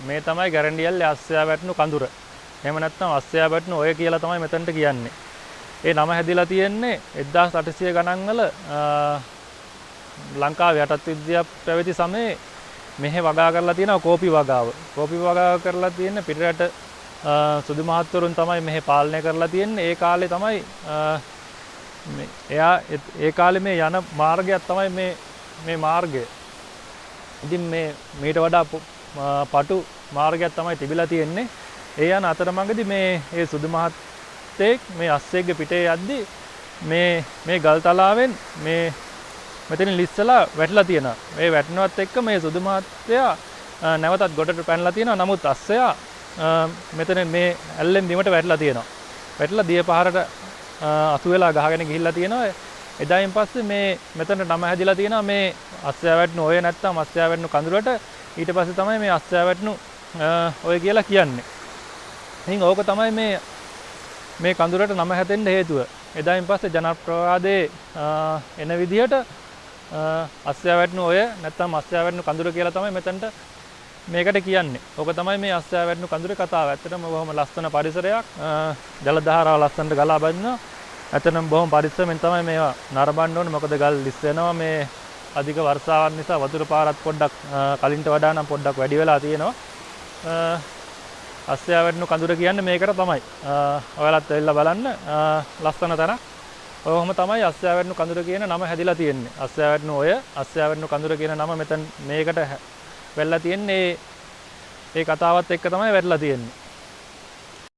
මේ තමයි ගැරන්ඩියල්ලේ අස්සයා වැටුණු කඳුර. එහෙම නැත්නම් අස්සයා වැටුණු ඔය කියලා තමයි මෙතනට කියන්නේ. ඒ නම හැදිලා තියෙන්නේ 1800 ගණන් වල ලංකාවේ යටත් විද්‍යාව පැවති සමයේ මෙහෙ වගා කරලා තියෙනවා කෝපි වගාව. කෝපි වගාව කරලා තියෙන්නේ පිටරට සුදු මහත්වරුන් තමයි මෙහෙ පාලනය කරලා තියෙන්නේ. ඒ කාලේ තමයි ඒ කාලේ මේ යන මාර්ගයක් තමයි මේ මාර්ගය. ඉතින් මීට වඩා පටු මාර්ගයක් තමයි තිබිලා තියෙන්නේ. ඒ යන අතරමඟදී මේ සුදු මහත්තයෙක් මේ අස්සෙක්ගේ පිටේ යද්දි මේ ගල් තලාවෙන් මෙතනින් ලිස්සලා වැටලා තියෙනවා. මේ වැටෙනවත් එක්ක මේ සුදු මහත්තයා නැවතත් ගොඩට පැනලා තියෙනවා. නමුත් අස්සයා මෙතන මේ ඇල්ලෙන් බිමට වැටලා තියෙනවා. වැටලා දිය පහරට අසු වෙලා ගහගෙන ගිහිල්ලා තියෙනවා. එදායින් පස්සේ මෙතන නම හැදිලා තියෙනවා මේ අස්සයා වැටුණු ඔය නැත්තම් අස්සයා වැටුණු කඳුරට. ඊට පස්සේ තමයි මේ අස්සයා වැටුණු ඔය කියලා කියන්නේ. ඉතින් ඕක තමයි මේ කඳුරට නම හැදෙන්න හේතුව. එදායින් පස්සේ ජනප්‍රවාදයේ එන විදිහට අස්සයා වැටුණු ඔය නැත්තම් අස්සයා වැටුණු කඳුර කියලා තමයි මෙතනට මේකට කියන්නේ. ඕක තමයි මේ අස්සයා වැටුණු කඳුරේ කතාව. ඇත්තටම බොහොම ලස්සන පරිසරයක්. ජල ධාරාව ලස්සනට ගලා බදිනවා. ඇත්තටම බොහොම පරිස්සමෙන් තමයි මේවා නරඹන්න ඕනේ. මොකද ගල් ලිස් වෙනවා. මේ අධික වර්ෂාවන් නිසා වතුර පාරත් පොඩ්ඩක් කලින්ට වඩා නම් පොඩ්ඩක් වැඩි වෙලා තියෙනවා. අස්සයා වැටුණු කඳුර කියන්නේ මේකට තමයි. ඔයාලත් ඇවිල්ලා බලන්න ලස්සන තැනක්. ඔහොම තමයි අස්සයා වැටුණු කඳුර කියන නම හැදිලා තියෙන්නේ. අස්සයා වැටුණු ඔය අස්සයා වැටුණු කඳුර කියන නම මෙතන මේකට වෙල්ලා තියෙන්නේ. ඒ කතාවත් එක්ක තමයි වැටලා තියෙන්නේ.